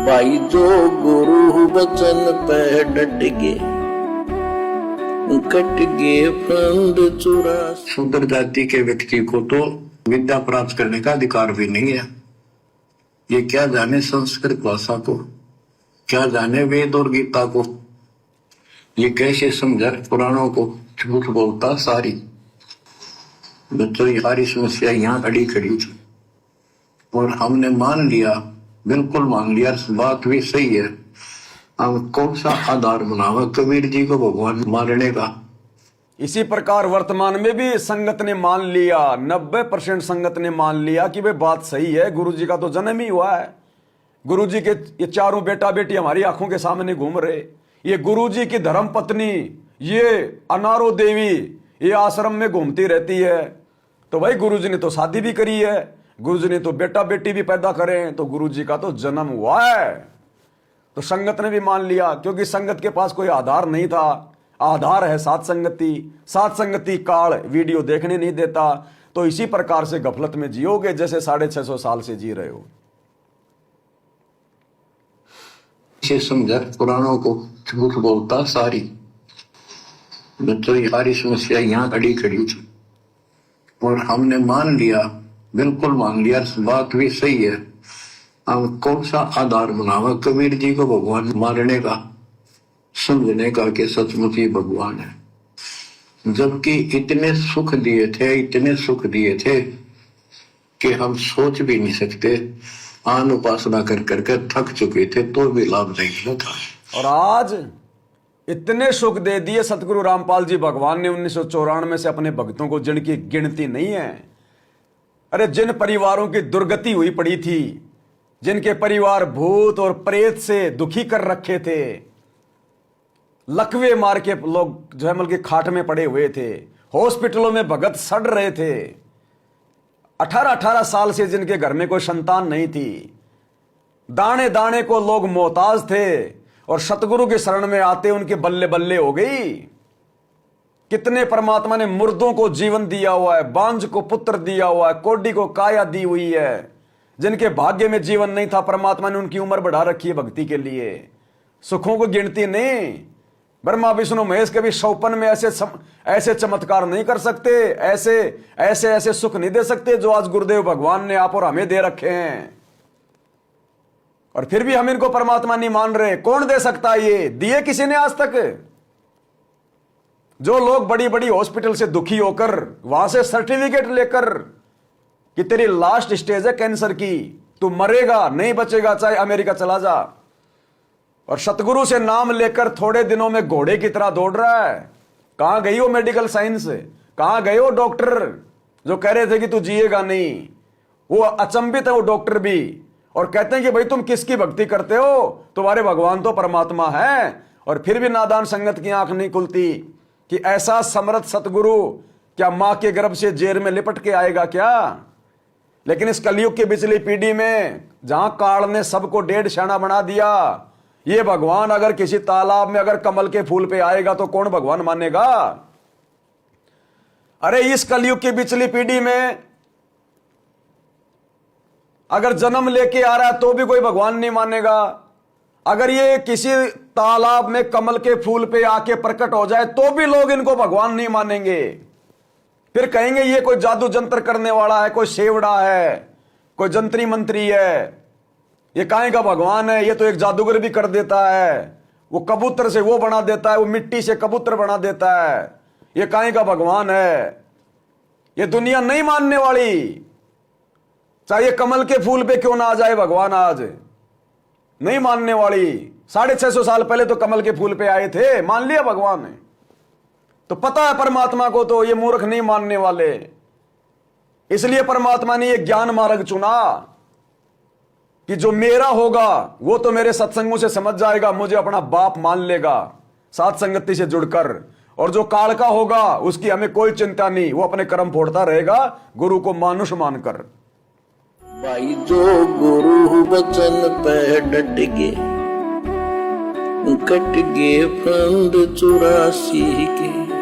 भाई जो गुरु वचन पे डट गए, कट गए फंद चौरासी। शूद्र जाति के व्यक्ति को तो विद्या प्राप्त करने का अधिकार भी नहीं है। ये क्या जाने संस्कृत भाषा को, क्या जाने वेद और गीता को, ये कैसे समझा पुराणों को। झूठ बोलता सारी। बच्चों ये सारी समस्या यहाँ खड़ी खड़ी थी और हमने मान लिया, बिल्कुल मान लिया, बात भी सही है। अब कौन सा आधार बनावा कबीर जी को भगवान मारने का। इसी प्रकार वर्तमान में भी संगत ने मान लिया, 90% संगत ने मान लिया कि वे बात सही है। गुरु जी का तो जन्म ही हुआ है। गुरु जी के ये चारों बेटा बेटी हमारी आंखों के सामने घूम रहे। ये गुरु जी की धर्म पत्नी ये अनारो देवी ये आश्रम में घूमती रहती है। तो भाई गुरु जी ने तो शादी भी करी है, गुरु जी ने तो बेटा बेटी भी पैदा करे, तो गुरु जी का तो जन्म हुआ है। तो संगत ने भी मान लिया, क्योंकि संगत के पास कोई आधार नहीं था। आधार है सात संगति। सात संगति काल वीडियो देखने नहीं देता। तो इसी प्रकार से गफलत में जियोगे जैसे 650 साल से जी रहे हो। इसे समझा पुराणों को। झूठ बोलता सारी। बच्चों ये सारी समस्या यहाँ खड़ी खड़ी थी और हमने मान लिया, बिल्कुल मान लिया, बात भी सही है। अब कौन सा आधार बनावा कबीर जी को भगवान मारने का, समझने का कि सचमुच ही भगवान है। जबकि इतने सुख दिए थे, इतने सुख दिए थे कि हम सोच भी नहीं सकते। आन उपासना कर करके थक चुके थे तो भी लाभ नहीं था। और आज इतने सुख दे दिए सतगुरु रामपाल जी भगवान ने 1994 से अपने भक्तों को, जिनकी गिनती नहीं है। अरे जिन परिवारों की दुर्गति हुई पड़ी थी, जिनके परिवार भूत और प्रेत से दुखी कर रखे थे, लकवे मार के लोग जो है मतलब कि खाट में पड़े हुए थे, हॉस्पिटलों में भगत सड़ रहे थे, 18-18 साल से जिनके घर में कोई संतान नहीं थी, दाने दाने को लोग मोहताज थे, और सतगुरु के शरण में आते उनके बल्ले बल्ले हो गई। कितने परमात्मा ने मुर्दों को जीवन दिया हुआ है, बांझ को पुत्र दिया हुआ है, कोडी को काया दी हुई है। जिनके भाग्य में जीवन नहीं था, परमात्मा ने उनकी उम्र बढ़ा रखी है भक्ति के लिए। सुखों को गिनती नहीं। ब्रह्मा विष्णु महेश कभी 100 में ऐसे चमत्कार नहीं कर सकते, ऐसे सुख नहीं दे सकते जो आज गुरुदेव भगवान ने आप और हमें दे रखे हैं। और फिर भी हम इनको परमात्मा नहीं मान रहे। कौन दे सकता है ये? दिए किसी ने आज तक? जो लोग बड़ी बड़ी हॉस्पिटल से दुखी होकर वहां से सर्टिफिकेट लेकर कि तेरी लास्ट स्टेज है कैंसर की, तू मरेगा, नहीं बचेगा, चाहे अमेरिका चला जा, और सतगुरु से नाम लेकर थोड़े दिनों में घोड़े की तरह दौड़ रहा है। कहां गई हो मेडिकल साइंस? कहां गए हो डॉक्टर जो कह रहे थे कि तू जिएगा नहीं? वो अचंभित है वो डॉक्टर भी, और कहते हैं कि भाई तुम किसकी भक्ति करते हो, तुम्हारे भगवान तो परमात्मा है। और फिर भी नादान संगत की आंख नहीं खुलती कि ऐसा समर्थ सतगुरु क्या मां के गर्भ से जेर में लिपट के आएगा क्या? लेकिन इस कलयुग की पिछली पीढ़ी में जहां काल ने सबको डेढ़ शाना बना दिया, ये भगवान अगर किसी तालाब में अगर कमल के फूल पे आएगा तो कौन भगवान मानेगा? अरे इस कलयुग की पिछली पीढ़ी में अगर जन्म लेके आ रहा है तो भी कोई भगवान नहीं मानेगा। अगर ये किसी तालाब में कमल के फूल पे आके प्रकट हो जाए तो भी लोग इनको भगवान नहीं मानेंगे। फिर कहेंगे ये कोई जादू जंत्र करने वाला है, कोई सेवड़ा है, कोई जंत्री मंत्री है, ये काहे का भगवान है? ये तो एक जादूगर भी कर देता है, वो कबूतर से वो बना देता है, वो मिट्टी से कबूतर बना देता है, ये काहे का भगवान है? ये दुनिया नहीं मानने वाली। चाहे कमल के फूल पे क्यों ना आ जाए भगवान, आज नहीं मानने वाली। 650 साल पहले तो कमल के फूल पे आए थे, मान लिया भगवान ने। तो पता है परमात्मा को, तो ये मूर्ख नहीं मानने वाले। इसलिए परमात्मा ने ये ज्ञान मार्ग चुना कि जो मेरा होगा वो तो मेरे सत्संगों से समझ जाएगा, मुझे अपना बाप मान लेगा सात संगति से जुड़कर, और जो काल का होगा उसकी हमें कोई चिंता नहीं, वो अपने कर्म फोड़ता रहेगा गुरु को मानुष मानकर। भाई जो गुरु वचन पे डट गए, कट गए फंद 84 के।